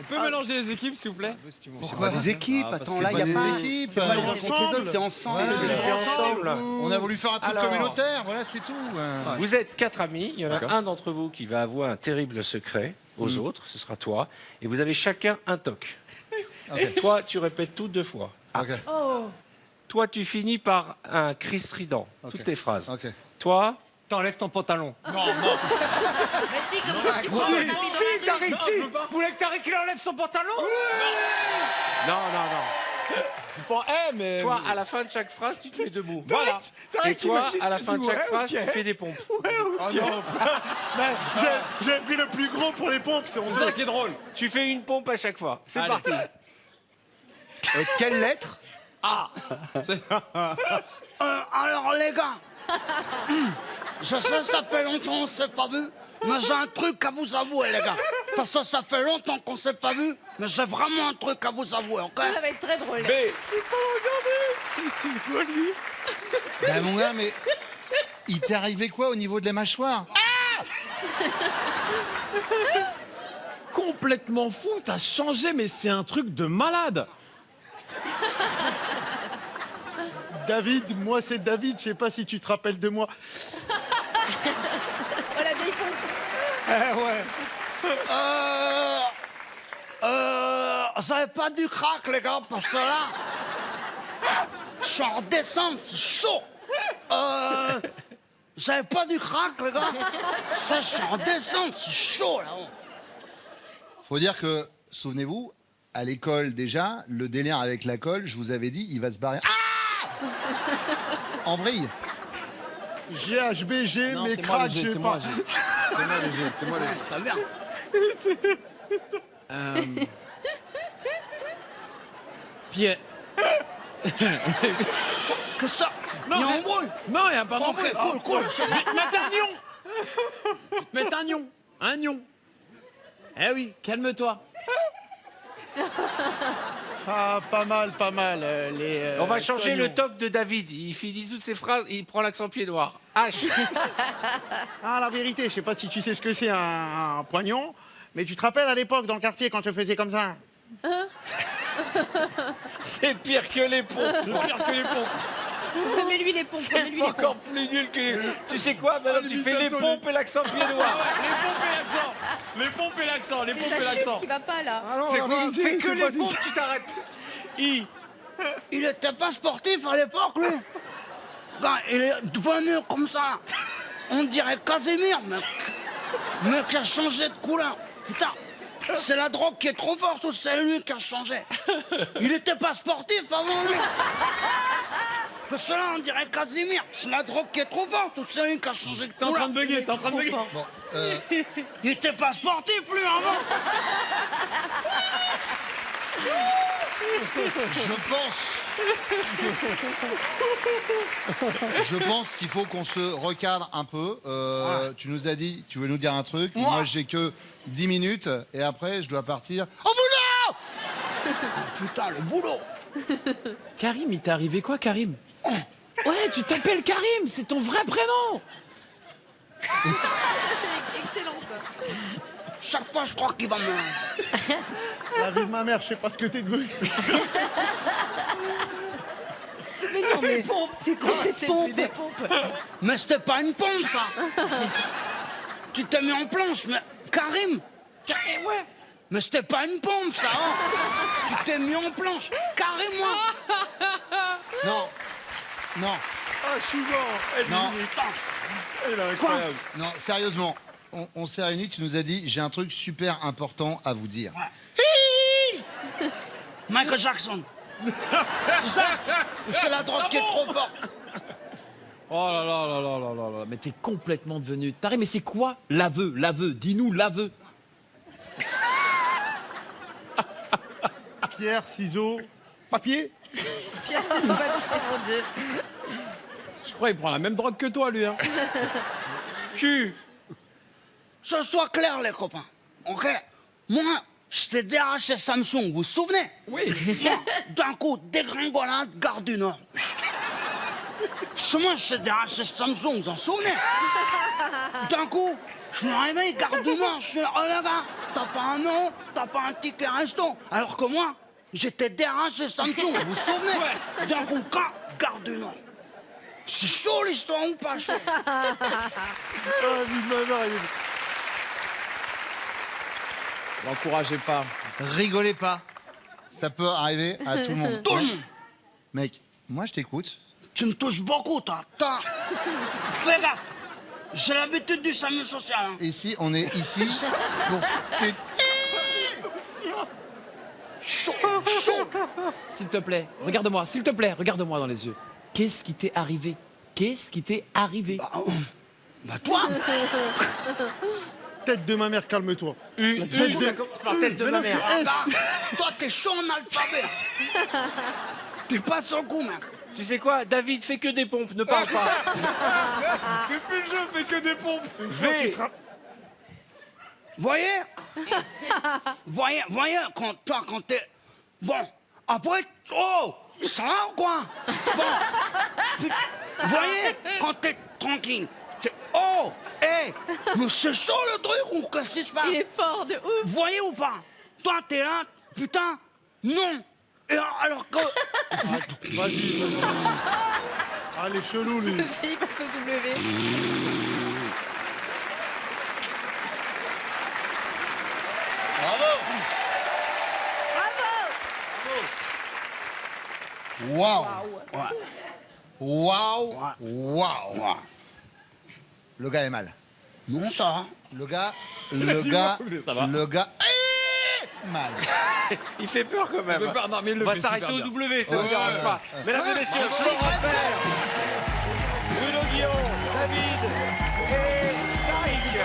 peut mélanger les équipes, s'il vous plaît? C'est pas des équipes, attends, là, il n'y a pas... des équipes. C'est pas les uns contre les autres, c'est ensemble. C'est ensemble. On a voulu faire un truc Alors. communautaire, voilà, c'est tout. Vous êtes 4 amis, il y en a un d'entre vous qui va avouer un terrible secret aux autres, ce sera toi, et vous avez chacun un toc. Toi, tu répètes tout 2 fois. Ok, Toi, tu finis par un cri strident, toutes tes phrases. ok. Toi, T'enlèves ton pantalon. Mais si, comment ça, tu prends ton habit dans la rue? Vous voulez que Tariq il enlève son pantalon? non, non, non. Bon, mais... Toi, à la fin de chaque phrase, tu te mets debout. Voilà. Et toi, à la fin de chaque phrase, tu fais des pompes. Oh non, vous avez pris le plus gros pour les pompes, c'est ça qui est drôle. Tu fais une pompe à chaque fois. C'est Allez. parti. Quelle lettre? Alors les gars, je sais ça fait longtemps qu'on s'est pas vu, mais j'ai un truc à vous avouer les gars. Parce que ça fait longtemps qu'on s'est pas vu, mais j'ai vraiment un truc à vous avouer, ok? Ça va être très drôle. Mais Bah, mon gars, mais il t'est arrivé quoi au niveau de la mâchoire? Complètement fou, t'as changé, mais c'est un truc de malade. David, moi c'est David, je sais pas si tu te rappelles de moi. Oh, la vieille pompe. Vous avez pas du crack les gars, parce que là, je suis en descente, c'est chaud. Vous avez pas du crack les gars? Ça, je suis en descente, c'est chaud là. Faut dire que, souvenez-vous, à l'école déjà, le délire avec la colle, je vous avais dit, il va se barrer. Ah en vrille. GHBG, mais crack, je sais pas. C'est moi le G, c'est moi le G. Très bien. Pierre. Que ça? Non, Il y a mais- embrouille. Non, il n'y a pas d'embrouille. Cool. Mets un nion. Mets un nion. Un nion. Eh oui, calme-toi. Ah, pas mal, pas mal. on va changer le toc de David. Il finit toutes ses phrases, il prend l'accent pied noir. H. Ah, la vérité, je sais pas si tu sais ce que c'est un poignon, mais tu te rappelles à l'époque dans le quartier quand je faisais comme ça? C'est pire que les pompes. C'est pire que les pompes. Remets-lui les pompes, remets-lui C'est les pompes. encore plus nul que les... Tu sais quoi, maintenant tu fais les pompes et l'accent pied noir. Les pompes et l'accent, les C'est sa chute qui va pas, là. C'est quoi? Fais que les pompes, tu t'arrêtes. Il était pas sportif à l'époque, lui. Ben, il est devenu comme ça. On dirait Casimir, mais qui a changé de couleur. Putain, c'est la drogue qui est trop forte ou c'est lui qui a changé? Il était pas sportif avant, lui. Parce que là, on dirait Casimir. C'est la drogue qui est trop forte ou c'est lui qui a changé de T'es en couleur? train de bugger, t'es en train de bugger. Bon, Il était pas sportif, lui, avant. je pense qu'il faut qu'on se recadre un peu. Tu nous as dit, tu veux nous dire un truc. Moi Moi, j'ai que 10 minutes et après, je dois partir. Au boulot! Putain, le boulot. Karim, il t'est arrivé quoi, Karim? Ouais, tu t'appelles Karim, c'est ton vrai prénom. C'est excellent, ça. Chaque fois, je crois qu'il va me... La vie de ma mère, je sais pas ce que t'es devenu. Mais non, mais c'est quoi cette pompe? Des pompes. Mais c'était pas une pompe, ça. Tu t'es mis en planche, mais... Karim. Ouais. Mais c'était pas une pompe, ça, hein. Tu t'es mis en planche. Karim, moi. Non, non, Ah, je suis mort. non, Elle est incroyable. non, sérieusement. On s'est réunis, tu nous as dit, j'ai un truc super important à vous dire. Michael Jackson. C'est ça? Ou c'est la drogue qui est trop forte? Oh là là là là là là là. Mais t'es complètement devenu taré. Mais c'est quoi l'aveu? L'aveu, dis-nous l'aveu. Pierre, ciseaux, papier. Pierre, c'est pas mon Dieu. Je crois qu'il prend la même drogue que toi, lui. Hein. Cul. Ce soit clair, les copains. OK? Moi, j'étais DRH chez Samsung, vous vous souvenez? Oui. Moi, d'un coup, dégringolade, gare du Nord. Parce que moi, j'étais déraché Samsung, vous en souvenez? D'un coup, je me réveille, garde du Nord, je suis là, oh là gars, t'as pas un nom, t'as pas un ticket resto. Alors que moi, j'étais déraché Samsung, vous vous souvenez? D'un coup, garde du Nord. C'est chaud l'histoire ou pas chaud? L'encouragez pas. Rigolez pas. Ça peut arriver à tout le monde. Tout le monde. Mec, moi je t'écoute. Tu me touches beaucoup, toi. Fais gaffe. J'ai l'habitude du SAMU social. Hein. Ici, on est ici pour t'aider. Chaud, chaud. S'il te plaît, regarde-moi, s'il te plaît, regarde-moi dans les yeux. Qu'est-ce qui t'est arrivé? Qu'est-ce qui t'est arrivé? Bah toi. Tête de ma mère, calme-toi. Ça commence par tête de ma mère. Bah, toi, t'es chaud en alphabet. T'es pas sur le coup, mec. Tu sais quoi, David, fais que des pompes, ne parle pas. Fais plus le jeu, fais que des pompes. V. Voyez, quand t'es... Bon, après, oh, ça va ou quoi? Bon, voyez, quand t'es tranquille, t'es... Oh, hé, mais c'est chaud le truc ou qu'est-ce qui se passe? Il est fort de ouf. Voyez ou pas? Toi, t'es là, putain, non. Et alors que... Vas-y. Ah, les chelous, lui. Le fille passe au W. Waouh. Ouais. Waouh. Ouais. Waouh. Ouais. Le gars est mal. Non, ça va. Le gars Ça va. est mal. Il fait peur quand même. Non, mais il le On va fait s'arrêter super au bien. W, ça ne vous dérange pas. Mesdames et messieurs, Florent Père, Bruno Guillon, David et Tariq.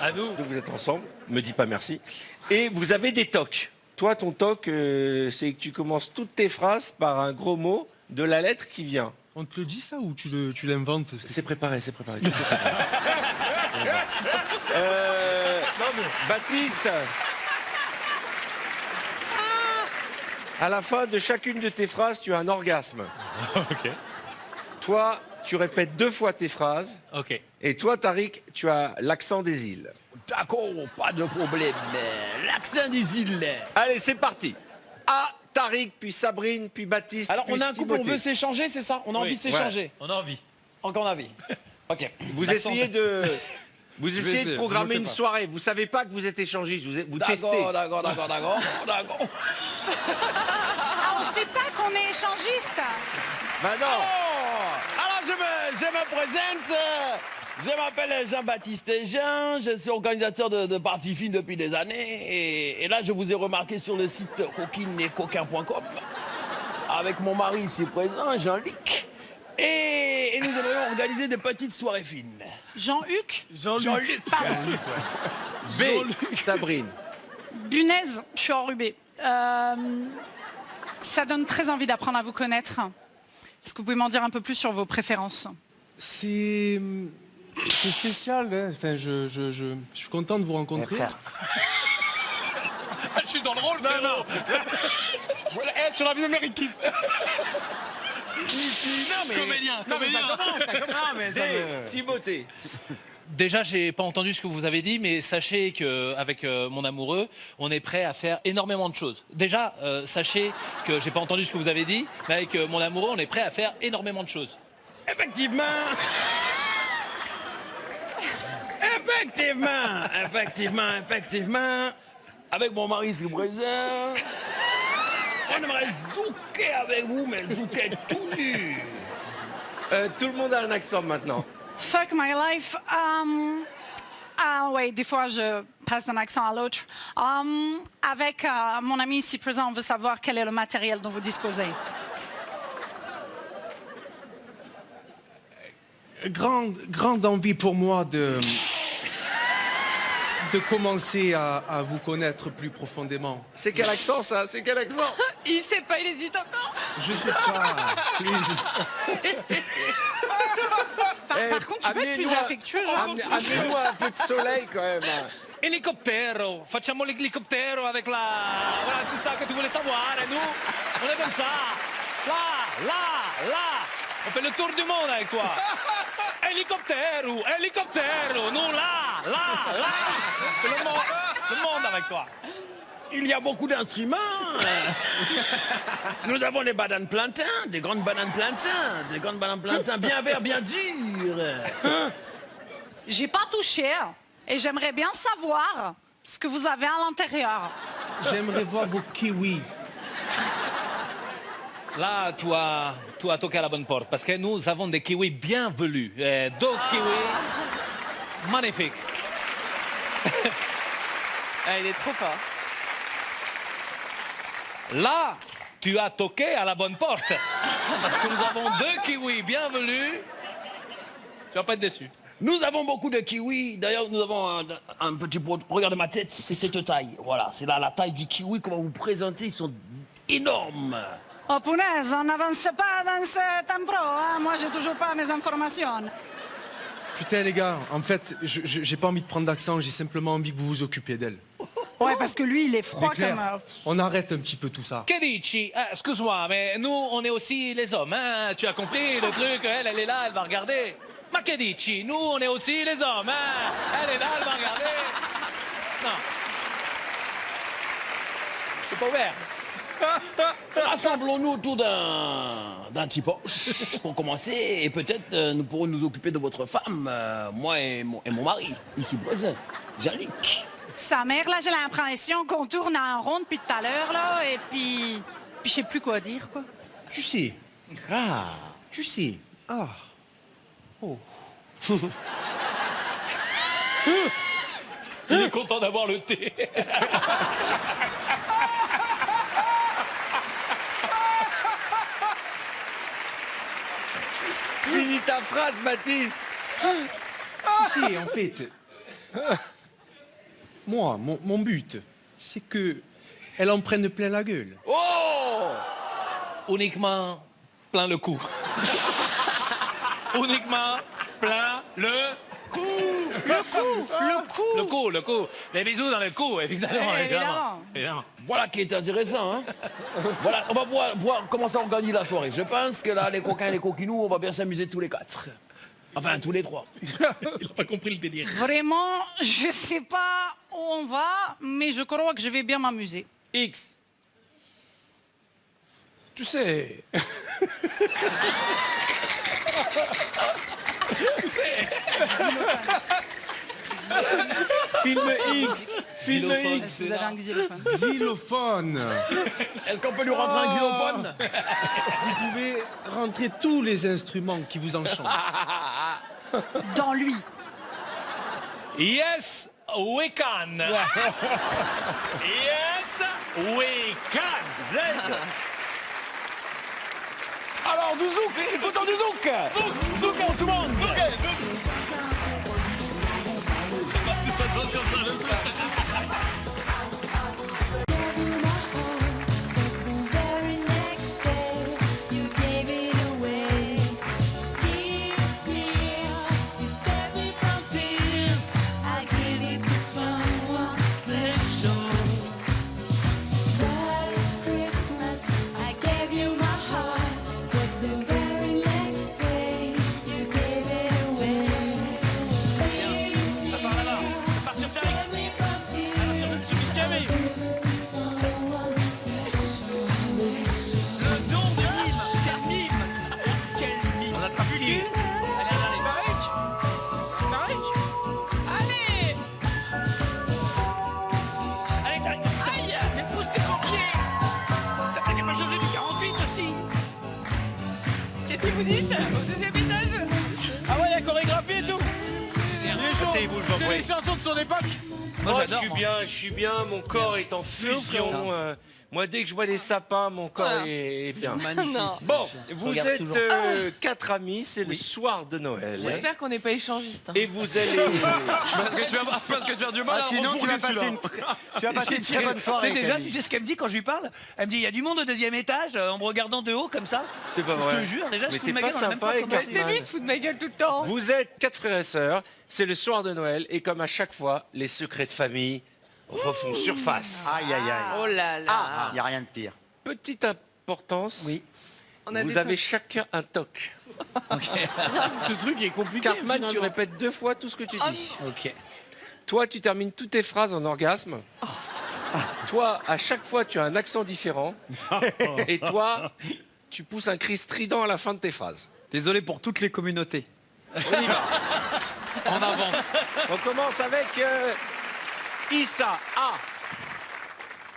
À nous. Donc vous êtes ensemble, me dis pas merci. Et vous avez des tocs. Toi, ton toc, c'est que tu commences toutes tes phrases par un gros mot de la lettre qui vient. On te le dit ça ou tu l'inventes? C'est préparé, c'est préparé. Tout est préparé. Baptiste, à la fin de chacune de tes phrases, tu as un orgasme. Ok. Toi, tu répètes 2 fois tes phrases. Ok. Et toi, Tariq, tu as l'accent des îles. D'accord, pas de problème. L'accent des îles. Allez, c'est parti. A, Tariq, puis Sabrine, puis Baptiste. Alors, puis on a un couple, on Timothée. veut s'échanger, c'est ça? On a envie de s'échanger. On a envie. Encore envie. Ok. Vous essayez de... Vous vais essayez de essayer, programmer je le une fais pas. soirée. Vous savez pas que vous êtes échangiste. Vous testez. D'accord. Ah, on sait pas qu'on est échangiste. Maintenant, Alors, je me présente. Je m'appelle Jean-Baptiste Jean. Je suis organisateur de parties fines depuis des années. Et là, je vous ai remarqué sur le site coquineetcoquin.com. Avec mon mari ici présent, Jean-Luc. Et nous aimerions organiser des petites soirées fines. Jean-Huc. Jean-Luc. Pardon. B, Sabrine. Bunaise, je suis enrhumée. Ça donne très envie d'apprendre à vous connaître. Est-ce que vous pouvez m'en dire un peu plus sur vos préférences? C'est spécial. Hein. Enfin, je suis content de vous rencontrer. Je suis dans le rôle, frérot. Voilà, sur la vie numérique, kiffe. Comédien. Non, mais ça commence. D, Timothée. Déjà, j'ai pas entendu ce que vous avez dit, mais sachez qu'avec mon amoureux, on est prêt à faire énormément de choses. Déjà, sachez que j'ai pas entendu ce que vous avez dit, mais avec mon amoureux, on est prêt à faire énormément de choses. Effectivement. Avec mon mari, c'est présent. On aimerait zouker avec vous, mais zouker tout nu. Tout le monde a un accent maintenant. Fuck my life. Ah ouais, des fois je passe d'un accent à l'autre. Avec mon ami ici présent, on veut savoir quel est le matériel dont vous disposez. Grande envie pour moi de commencer à vous connaître plus profondément. C'est quel accent, ça? C'est quel accent? Il sait pas, il hésite encore. Je sais pas. Par contre, tu peux être plus affectueux, genre. Amenez-nous un peu de soleil, quand même. Hélicoptère, facciamo l'hélicoptère avec la... Voilà, c'est ça que tu voulais savoir, et nous, on est comme ça. Là, On fait le tour du monde avec toi. Hélicoptère, nous là. On fait le monde avec toi. Il y a beaucoup d'instruments. Nous avons les bananes plantains, des grandes bananes plantains, bien verts, bien dures. J'ai pas touché et j'aimerais bien savoir ce que vous avez à l'intérieur. J'aimerais voir vos kiwis. Là, tu as toqué à la bonne porte parce que nous avons des kiwis bien velus. 2 kiwis magnifiques. Ah, il est trop fort. Là, tu as toqué à la bonne porte. Parce que nous avons 2 kiwis bien velus. Tu vas pas être déçu. Nous avons beaucoup de kiwis. D'ailleurs, nous avons un petit pot. Regarde ma tête, c'est cette taille. Voilà, c'est là la taille du kiwi. Comment vous présenter, ils sont énormes. Oh punaise, on n'avance pas dans ce tempo, hein? Moi j'ai toujours pas mes informations. Putain, les gars, en fait, j'ai pas envie de prendre d'accent, j'ai simplement envie que vous vous occupiez d'elle. Ouais, parce que lui il est froid Mais Claire, comme... on arrête un petit peu tout ça. Que dici? Excuse-moi, mais nous, on est aussi les hommes, hein? Tu as compris le truc? Elle est là, elle va regarder. Ma que dici? Nous, on est aussi les hommes, hein? Elle est là, elle va regarder. Non. C'est pas ouvert. Rassemblons-nous autour d'un petit poche pour commencer. Et peut-être nous pourrons nous occuper de votre femme, moi et mon mari, ici présent, Jean-Luc. Sa mère, là, j'ai l'impression qu'on tourne en rond depuis tout à l'heure, là, et puis je sais plus quoi dire, quoi. Tu sais. Ah, tu sais. Ah. Il est content d'avoir le thé. Finis ta phrase, Baptiste. Tu sais, en fait, moi, mon but, c'est que elle en prenne plein la gueule. Oh! Uniquement plein le cou. Uniquement plein le cou. Le cou. Les bisous dans le cou, évidemment. Évidemment. Voilà qui est intéressant. Hein. Voilà, on va voir comment ça organise la soirée. Je pense que là, les coquins et les coquinous, on va bien s'amuser tous les 4. Enfin, tous les 3. Il n'a pas compris le délire. Vraiment, je sais pas où on va, mais je crois que je vais bien m'amuser. X. Tu sais, Film X. Film Xylophone. X. Vous avez un xylophone. xylophone. Est-ce qu'on peut lui rentrer un xylophone? Vous pouvez rentrer tous les instruments qui vous enchantent. Dans lui. Yes, we can. Yes, we can. Z. Alors, du zouk, il est content du zouk. Zouk, tout le monde. Si ça sonne comme ça, le truc. Ah ouais, la chorégraphie et tout. Asseyez-vous, je vous en C'est prie. les chansons de son époque. Moi, je suis bien, mon corps est en fusion. Moi, dès que je vois les sapins, mon corps est bien. Non. Bon, vous êtes 4 amis, c'est le soir de Noël. J'espère qu'on n'est pas échangiste. Et vous allez... Parce que tu vas du mal à Sinon, tu vas passer une très bonne soirée. Déjà, Camille. tu sais ce qu'elle me dit quand je lui parle? Elle me dit, il y a du monde au 2e étage, en me regardant de haut, comme ça. C'est pas Je vrai. te jure, déjà, je Mais fous t'es de ma pas gueule, on a même sympa pas avec commencé. C'est lui qui se fout de ma gueule tout le temps. Vous êtes 4 frères et sœurs, c'est le soir de Noël, et comme à chaque fois, les secrets de famille refont surface. Aïe, aïe, aïe. Oh là là. Il n'y a rien de pire. Petite importance, Oui. On a vous des avez trucs. chacun un toc. Ce truc est compliqué. Cartman, tu finalement. répètes 2 fois tout ce que tu dis. Ok. Toi, tu termines toutes tes phrases en orgasme. Toi, à chaque fois, tu as un accent différent. Et toi, tu pousses un cri strident à la fin de tes phrases. Désolé pour toutes les communautés. On y va. En avance. On commence avec Issa. A.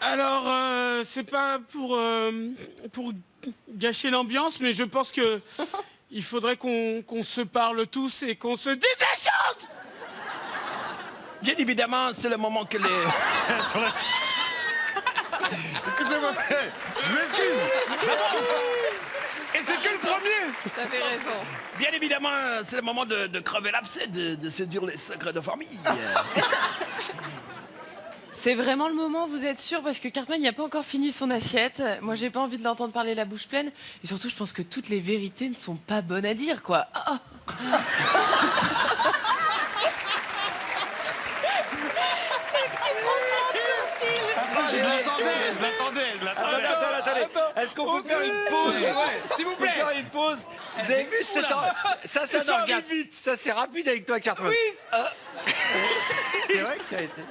Alors, c'est pas pour gâcher l'ambiance, mais je pense que il faudrait qu'on se parle tous et qu'on se dise les choses. Bien évidemment, c'est le moment que les... Écoutez-moi, je m'excuse. Et c'est que le premier. T'avais raison. Bien évidemment, c'est le moment de crever l'abcès, de séduire les secrets de famille. C'est vraiment le moment, vous êtes sûr? Parce que Cartman n'a pas encore fini son assiette. Moi, j'ai pas envie de l'entendre parler la bouche pleine. Et surtout, je pense que toutes les vérités ne sont pas bonnes à dire, quoi. Ah. Attendez. Est-ce qu'on peut faire une pause? S'il vous On peut faire une pause. Vous avez vu, ça c'est un orgasme. Ça, c'est rapide avec toi, Cartman. Oui, C'est vrai que ça a été.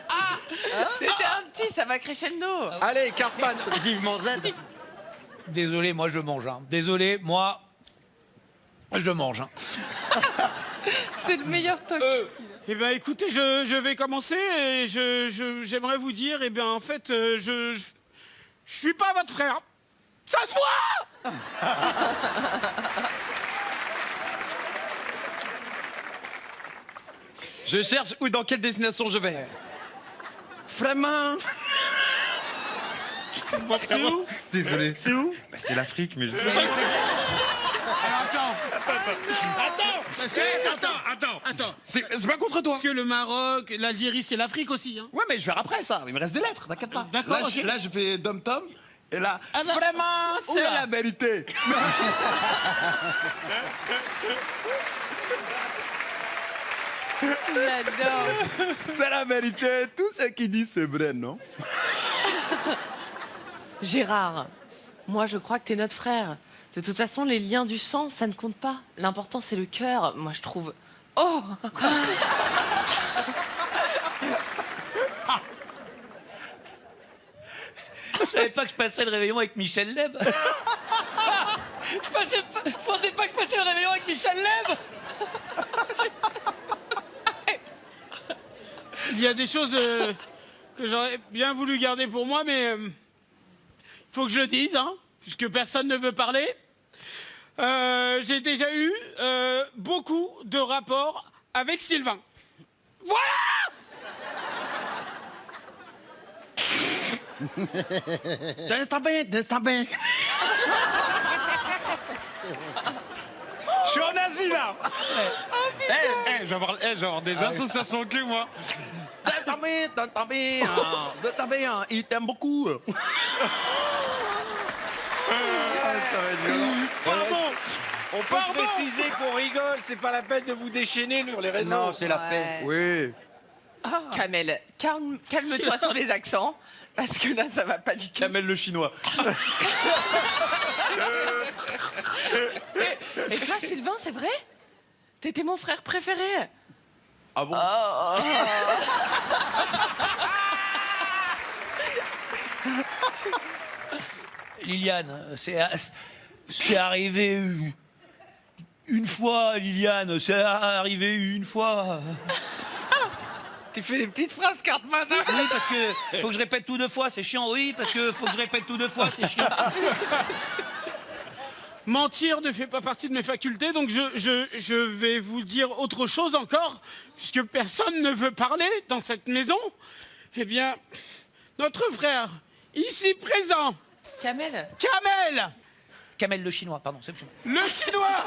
c'était un petit, ça va crescendo. Allez, Cartman. Vivement Z. Désolé, moi je mange. Désolé, moi je mange. C'est le meilleur talk. Eh bien, écoutez, je vais commencer et j'aimerais vous dire, eh bien, en fait, je suis pas votre frère. Ça se voit. Je cherche où, dans quelle destination je vais. Vraiment? C'est où? Désolé. C'est où? Bah, c'est l'Afrique, mais je sais. Attends. C'est pas contre toi. Parce que le Maroc, l'Algérie, c'est l'Afrique aussi. Hein. Ouais, mais je vais après ça. Il me reste des lettres, t'inquiète pas. D'accord, Là, ok. là, je fais dom-tom. Et là, Ah bah- vraiment, c'est Oula. la vérité. J'adore. C'est la vérité. Tout ce qu'il dit, c'est vrai, non? Gérard, moi, je crois que t'es notre frère. De toute façon, les liens du sang, ça ne compte pas. L'important, c'est le cœur, moi, je trouve. Oh! Je savais pas que je passais le réveillon avec Michel Leb. Je pensais pas que je passais le réveillon avec Michel Leb. Il y a des choses que j'aurais bien voulu garder pour moi, mais il faut que je le dise, hein, puisque personne ne veut parler. J'ai déjà eu beaucoup de rapports avec Sylvain. Voilà! T'es bien. Je suis en Asie, là. Je vais avoir des associations que moi. T'es bien. Il t'aime beaucoup. Ça va être violent. Pardon. On peut préciser qu'on rigole, c'est pas la peine de vous déchaîner sur les réseaux. Non, c'est la paix. Oui. Kamel, calme-toi sur les accents, parce que là, ça va pas du tout. Kamel le chinois. Et toi, Sylvain, c'est vrai? T'étais mon frère préféré. Ah bon? Liliane, c'est arrivé une fois, Liliane, c'est arrivé une fois. Tu fais des petites phrases, Cartman. Oui, parce que faut que je répète tout 2 fois, c'est chiant. Oui, parce que faut que je répète tout 2 fois, c'est chiant. Mentir ne fait pas partie de mes facultés, donc je vais vous dire autre chose encore, puisque personne ne veut parler dans cette maison. Eh bien, notre frère, ici présent, Kamel, Kamel le chinois, pardon, c'est le chinois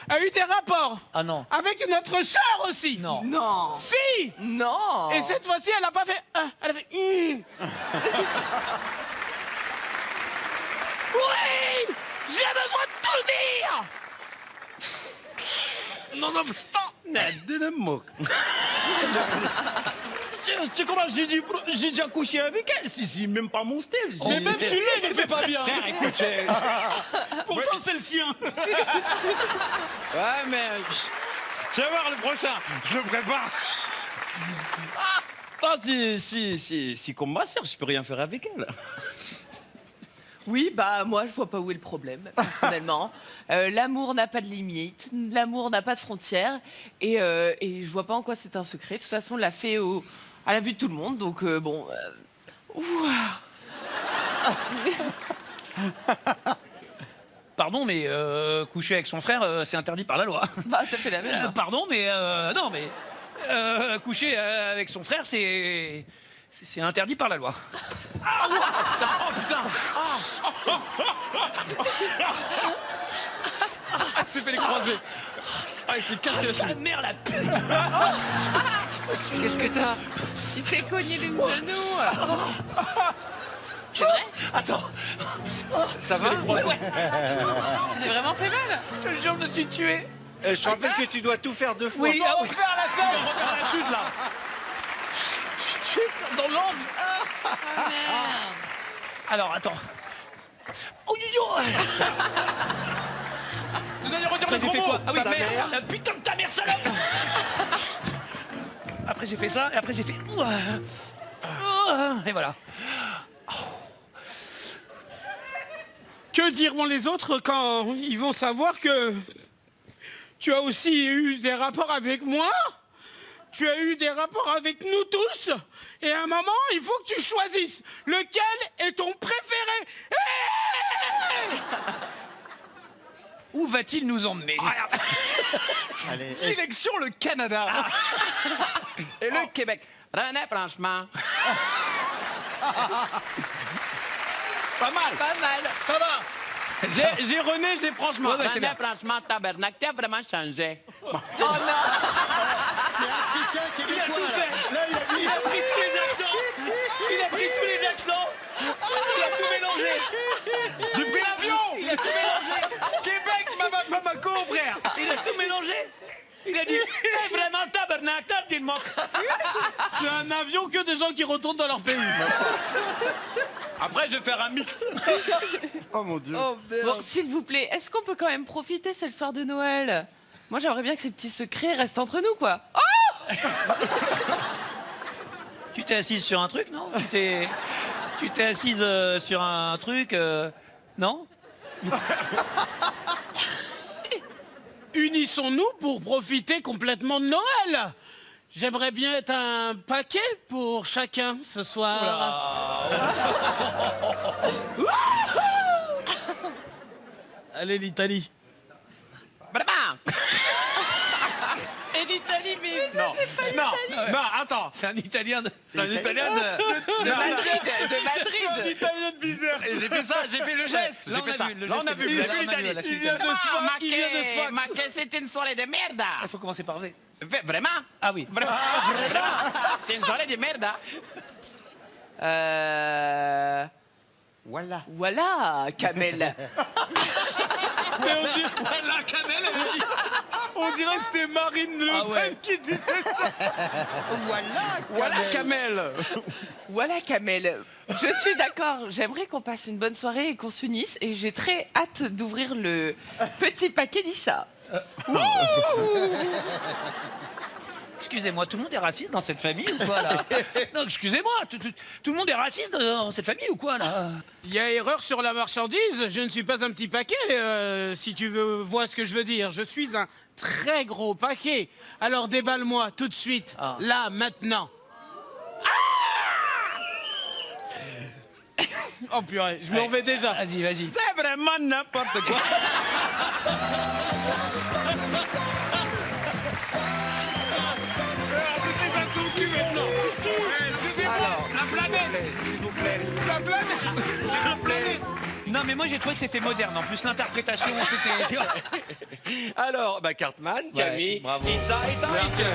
a eu des rapports avec notre sœur aussi. non, Si. non. Et cette fois-ci, elle a pas fait... elle a fait... Oui. J'ai besoin de tout dire. Nonobstant, didn't mock. tu sais comment j'ai déjà couché avec elle. Si, même pas mon style. Mais même celui-là, il ne le fait pas bien. Frère, écoute, Pourtant, c'est le sien. ouais, mais Tu vas voir le prochain. Je le prépare. ah, si comme ma sœur, je peux rien faire avec elle. Oui, bah moi je vois pas où est le problème, personnellement. L'amour n'a pas de limite, l'amour n'a pas de frontières, et je vois pas en quoi c'est un secret. De toute façon, on l'a fait à la vue de tout le monde, donc bon. Pardon, mais coucher avec son frère, c'est interdit par la loi. Bah t'as fait la même. Pardon, mais non, mais coucher avec son frère, c'est interdit par la loi. Ah, oh putain. Il s'est fait les croisés. Ah, il s'est cassé la Sale cheville. mère, la pute. Qu'est-ce que t'as? Il s'est cogné le genou. C'est vrai? Attends. Ça va? Ouais. Tu t'es vraiment fait mal? Je te jure, je me suis tué. Je te rappelle que tu dois tout faire 2 fois. Oui, ah oui. faire la scène. Regarde la chute, là. Dans l'angle. Oh merde. Alors, attends. Oh, yo. Tu dois lui redire le Après, j'ai gros fait mot. quoi? Ah oui, Sa merde. mère. La putain de ta mère, salope. Après, j'ai fait ça, et après, j'ai fait... Et voilà. Que diront les autres quand ils vont savoir que tu as aussi eu des rapports avec moi? Tu as eu des rapports avec nous tous? Et à un moment, il faut que tu choisisses lequel est ton préféré. Hey! Où va-t-il nous emmener? Allez, Direction le Canada. Et le Québec. René, franchement. Pas mal. Pas mal. Ça va. J'ai René, j'ai franchement. Ouais, c'est bien. franchement, tabernacle, t'as vraiment changé. Oh non. Il a tout fait. Il a pris tous les accents. Il a pris tous les accents. Il a tout mélangé. J'ai pris l'avion. Il a tout mélangé. Québec, Bamako, frère. Il a tout mélangé. Il a dit, c'est vraiment tabernacle, dis-moi. C'est un avion que des gens qui retournent dans leur pays. Après, je vais faire un mix. Oh mon Dieu. Bon, s'il vous plaît, est-ce qu'on peut quand même profiter, c'est le soir de Noël? Moi, j'aimerais bien que ces petits secrets restent entre nous, quoi. Oh! Tu t'es assise sur un truc, non? Tu t'es assise sur un truc, non? Unissons-nous pour profiter complètement de Noël. J'aimerais bien être un paquet pour chacun ce soir. Allez, l'Italie. Vraiment. Et l'Italie, mais Non, attends. C'est un Italien de... C'est un Italien de Madrid. De Madrid. Italien de bizarre. Et j'ai fait ça, j'ai fait le geste. Là, J'ai on fait a ça. vu, le Là, on geste a est vu. bien. J'ai Là, vu on a vu, l'Italie. là, c'est Il vient de Sfax. Il vient de Sfax. Ma que c'est une soirée de merde. Il faut commencer par V. Vraiment? Ah oui. Vraiment? C'est une soirée de merde. Voilà. voilà, Kamel. Mais on dirait, voilà, Kamel, elle a dit. On dirait que c'était Marine Le Pen Ah ouais. qui disait ça. Voilà, Kamel. Voilà, Kamel. Je suis d'accord. J'aimerais qu'on passe une bonne soirée et qu'on s'unisse. Et j'ai très hâte d'ouvrir le petit paquet d'Issa. Excusez-moi, tout le monde est raciste dans cette famille ou quoi, là? Non, excusez-moi, tout le monde est raciste dans cette famille ou quoi, là? Il y a erreur sur la marchandise. Je ne suis pas un petit paquet, si tu veux voir ce que je veux dire. Je suis un très gros paquet. Alors déballe-moi tout de suite, Ah. là, maintenant. Oh purée, je m'en vais déjà. Vas-y, vas-y. C'est vraiment n'importe quoi. La planète, s'il vous plaît. La planète, s'il vous plaît. Non, mais moi, j'ai trouvé que c'était moderne. En plus, l'interprétation, c'était... Alors, Cartman, Camille, bravo. Issa et Taïk.